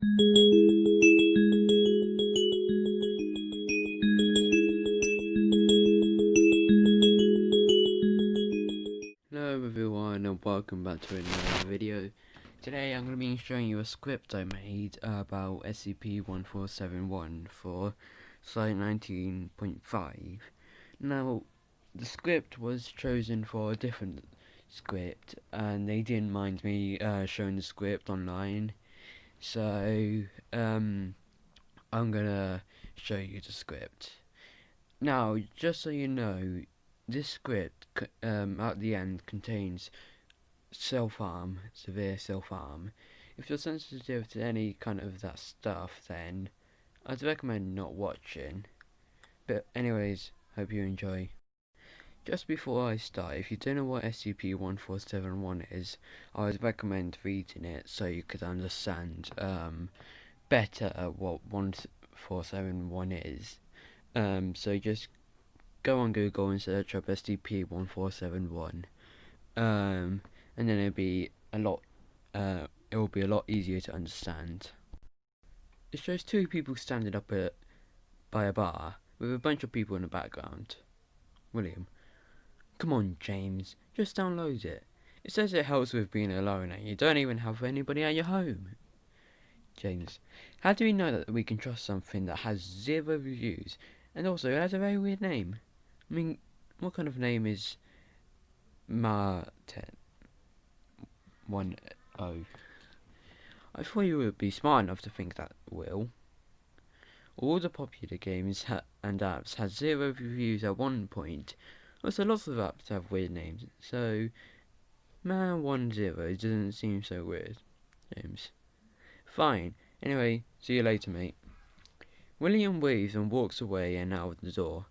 Hello everyone and welcome back to another video. Today I'm going to be showing you a script I made about Scp-1471 for Site 19.5. Now, the script was chosen for a different script and they didn't mind me showing the script online. So, I'm going to show you the script. Now, just so you know, this script at the end contains self-harm, severe self-harm. If you're sensitive to any kind of that stuff, then I'd recommend not watching. But anyways, hope you enjoy. Just before I start, if you don't know what SCP-1471 is, I would recommend reading it so you could understand better what 1471 is. So just go on Google and search up SCP-1471. And then it will be a lot easier to understand. It shows two people standing up by a bar with a bunch of people in the background. William: come on, James, just download it. It says it helps with being alone and you don't even have anybody at your home. James: how do we know that we can trust something that has 0 reviews and also it has a very weird name? I mean, what kind of name is Martin 10? I thought you would be smart enough to think that, Will. All the popular games and apps had 0 reviews at one point. Also, lots of apps have weird names, so Man10 doesn't seem so weird. James: fine. Anyway, see you later, mate. William waves and walks away and out of the door.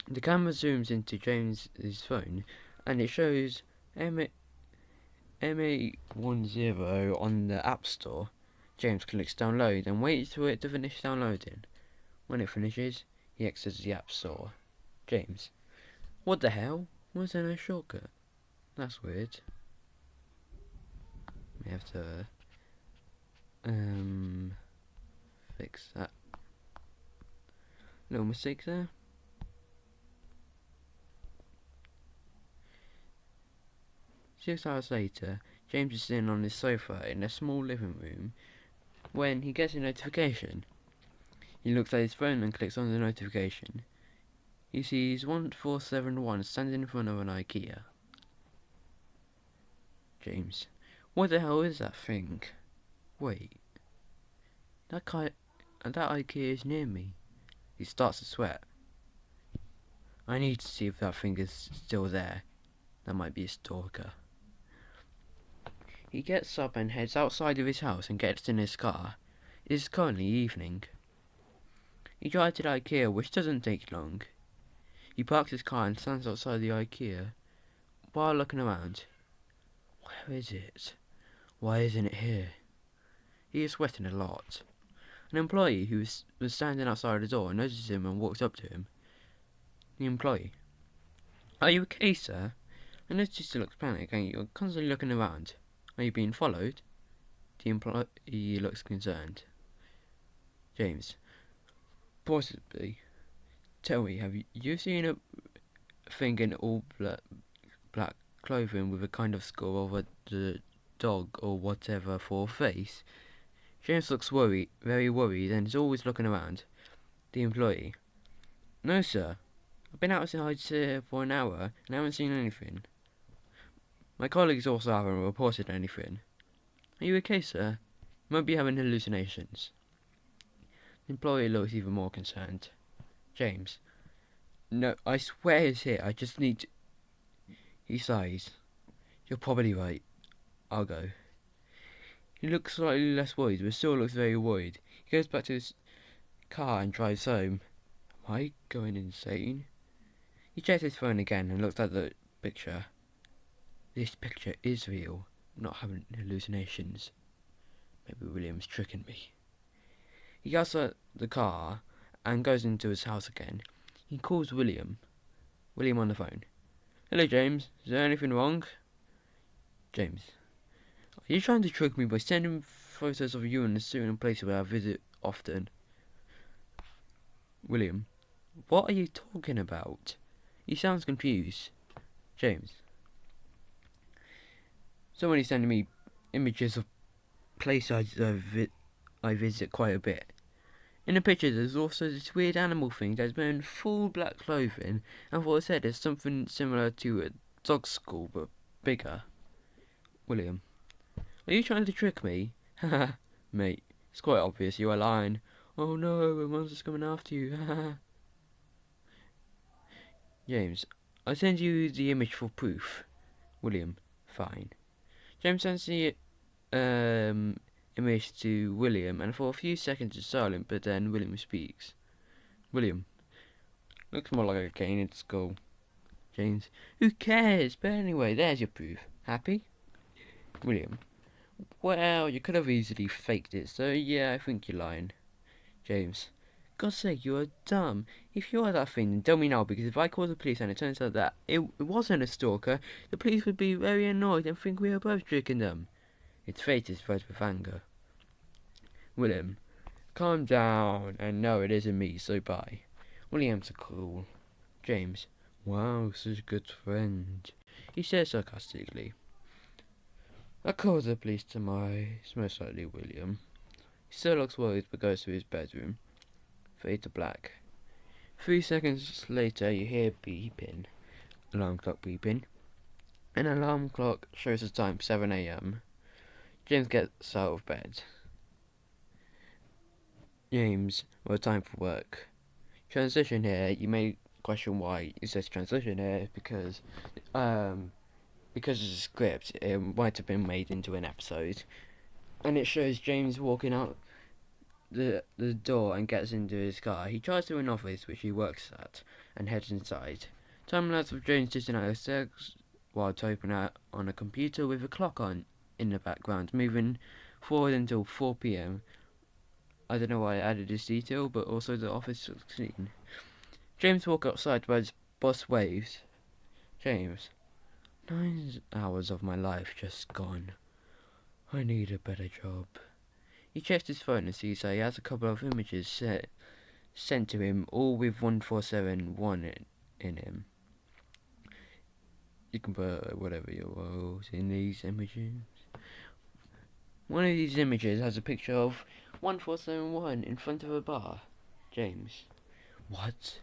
The camera zooms into James's phone, and it shows MA10 on the App Store. James clicks download and waits for it to finish downloading. When it finishes, he exits the App Store. James: what the hell? Why is there no shortcut? That's weird. We have to fix that. Little mistake there. 6 hours later, James is sitting on his sofa in a small living room when he gets a notification. He looks at his phone and clicks on the notification. He sees 1471 standing in front of an IKEA. James: what the hell is that thing? Wait, that IKEA is near me. He starts to sweat. I need to see if that thing is still there. That might be a stalker. He gets up and heads outside of his house and gets in his car. It is currently evening. He drives to the IKEA, which doesn't take long. He parks his car and stands outside the IKEA while looking around. Where is it? Why isn't it here? He is sweating a lot. An employee who was standing outside the door notices him and walks up to him. The employee: are you okay, sir? I notice you look panicked and you're constantly looking around. Are you being followed? The employee looks concerned. James: possibly. Tell me, have you seen a thing in all black clothing with a kind of skull over the dog or whatever for a face? James looks very worried, and is always looking around. The employee: no, sir. I've been outside here for an hour and I haven't seen anything. My colleagues also haven't reported anything. Are you okay, sir? You might be having hallucinations. The employee looks even more concerned. James: no, I swear it's here. I just need to... He sighs. You're probably right. I'll go. He looks slightly less worried, but still looks very worried. He goes back to his car and drives home. Am I going insane? He checks his phone again and looks at the picture. This picture is real. I'm not having hallucinations. Maybe William's tricking me. He gets out the car and goes into his house again. He calls William. William on the phone. Hello, James. Is there anything wrong? James: are you trying to trick me by sending photos of you in a certain place where I visit often. William, what are you talking about? He sounds confused. James, somebody's sending me images of places I visit quite a bit. In the picture, there's also this weird animal thing that's wearing full black clothing, and what I said is something similar to a dog skull, but bigger. William, are you trying to trick me? Haha, mate, it's quite obvious you are lying. Oh no, a monster's coming after you, haha. James, I send you the image for proof. William, fine. James sends the image to William, and for a few seconds it's silent, but then William speaks. William, looks more like a cane at school. James, who cares? But anyway, there's your proof. Happy? William, well, you could have easily faked it, so yeah, I think you're lying. James, God's sake, you are dumb. If you are that thing, then tell me now, because if I call the police and it turns out that it wasn't a stalker, the police would be very annoyed and think we are both tricking them. Its fate is filled with anger. William, calm down, and no, it isn't me, so bye. William's cool. James, wow, such a good friend, he says sarcastically. I'll call the police tomorrow. It's most likely William. He still looks worried but goes to his bedroom. Fade to black. 3 seconds later you hear beeping. Alarm clock beeping. An alarm clock shows the time 7 AM. James gets out of bed. James, well, time for work. Transition here, you may question why it says transition here, because of the script, it might have been made into an episode. And it shows James walking out the door and gets into his car. He tries to an office which he works at and heads inside. Time lapse of James sitting at his desk while typing out on a computer with a clock on in the background, moving forward until 4 PM. I don't know why I added this detail, but also the office looks clean. James walks outside while his boss waves. James, 9 hours of my life just gone. I need a better job. He checks his phone and sees that he has a couple of images sent to him, all with 1471 in him. You can put whatever you want in these images. One of these images has a picture of 1471 in front of a bar. James, what?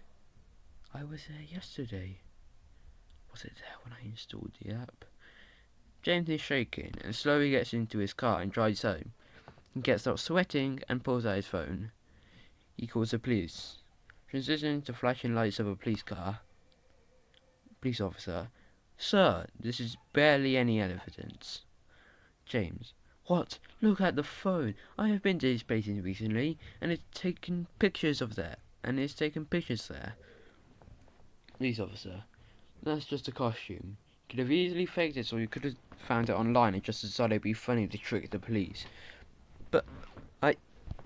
I was there yesterday. Was it there when I installed the app? James is shaking and slowly gets into his car and drives home. He gets out sweating and pulls out his phone. He calls the police. Transitioning to flashing lights of a police car. Police officer, sir, this is barely any evidence. James, what? Look at the phone. I have been to these places recently, and it's taken pictures of there. Police officer, that's just a costume. You could have easily faked it, or you could have found it online and just decided it'd be funny to trick the police. But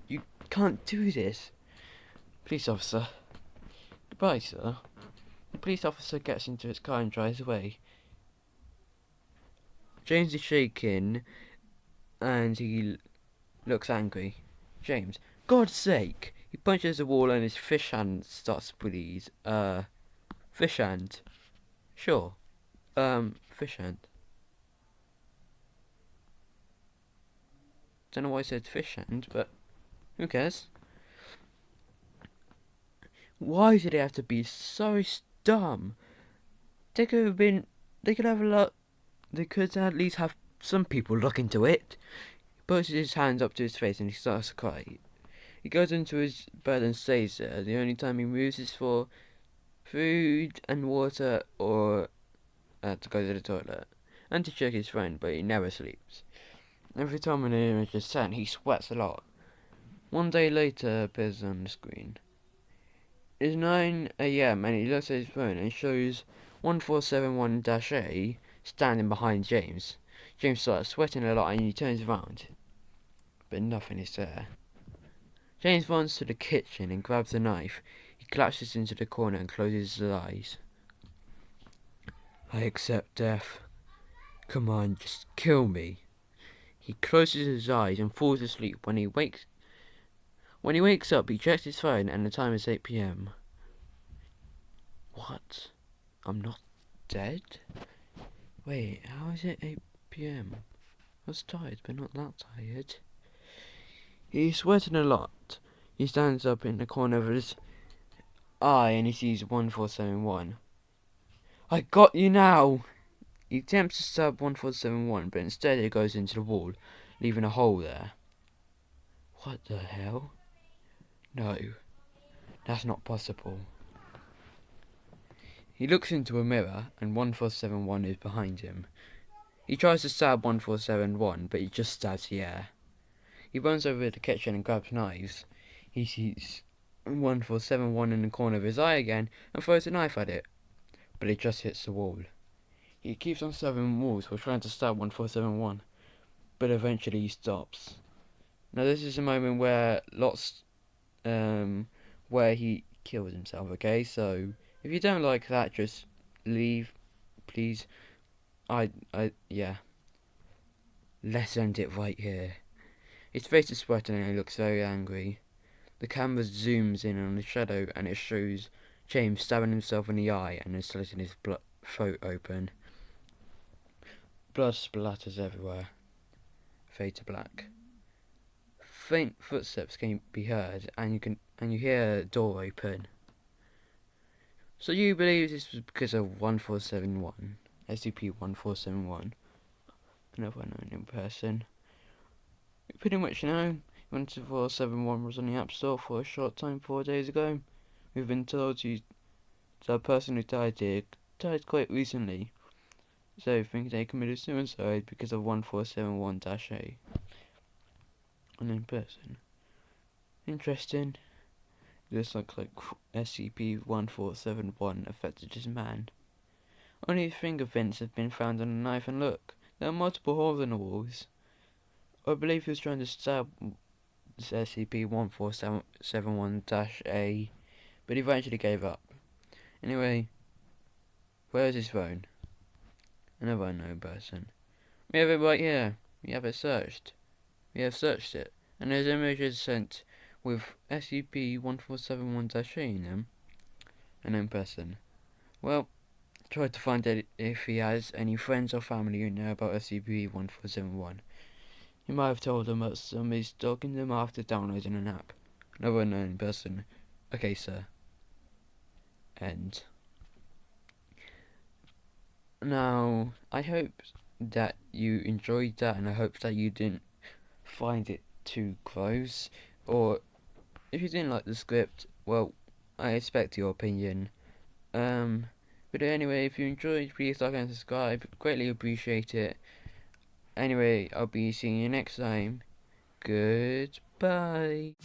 you can't do this. Police officer. Goodbye, sir. The police officer gets into his car and drives away. James is shaking and he looks angry. James, God's sake! He punches the wall and his fish hand starts to bleed. Fish hand. Sure. Fish hand. Don't know why I said fish hand, but who cares? Why did it have to be so dumb? They could at least have some people look into it. He puts his hands up to his face and he starts to cry. He goes into his bed and stays there. The only time he moves is for food and water, or to go to the toilet, and to check his phone, but he never sleeps. Every time an image is sent, he sweats a lot. 1 day later appears on the screen. It's 9 AM and he looks at his phone and shows 1471-A standing behind James. James starts sweating a lot and he turns around, but nothing is there. James runs to the kitchen and grabs a knife. He collapses into the corner and closes his eyes. I accept death. Come on, just kill me. He closes his eyes and falls asleep. When he wakes up, he checks his phone and the time is 8 p.m. What? I'm not dead? Wait, how is it 8 p.m.? I was tired, but not that tired. He's sweating a lot. He stands up in the corner of his eye and he sees 1471. I got you now! He attempts to stab 1471, but instead it goes into the wall, leaving a hole there. What the hell? No, that's not possible. He looks into a mirror, and 1471 is behind him. He tries to stab 1471, but he just stabs the air. He runs over to the kitchen and grabs knives. He sees 1471 in the corner of his eye again, and throws a knife at it, but it just hits the wall. He keeps on stabbing walls while trying to stab 1471, but eventually he stops. Now this is a moment where where he kills himself, okay? So, if you don't like that, just leave, please. Yeah. Let's end it right here. His face is sweating and he looks very angry. The camera zooms in on the shadow and it shows James stabbing himself in the eye and then slitting his throat open. Blood splatters everywhere. Fade to black. Faint footsteps can be heard, and you hear a door open. So you believe this was because of 1471, SCP-1471, another unknown person. You pretty much know 1471 was on the App Store for a short time 4 days ago. We've been told the person who died here died quite recently, so I think they committed suicide because of 1471-A. Unknown person. Interesting. This looks like SCP-1471 affected his man. Only fingerprints have been found on the knife, and look, there are multiple holes in the walls. I believe he was trying to stab this SCP-1471-A, but he eventually gave up. Anyway, where is his phone? Another unknown person. We have it right here. We have it searched. We have searched it, and there's images sent with SCP-1471-A in them. Unknown person. Well, try to find out if he has any friends or family who know about SCP-1471. You might have told them that somebody's stalking them after downloading an app. Another unknown person. Okay, sir. End. Now, I hope that you enjoyed that, and I hope that you didn't find it too gross. Or, if you didn't like the script, well, I expect your opinion. But anyway, if you enjoyed, please like and subscribe. Greatly appreciate it. Anyway, I'll be seeing you next time. Goodbye.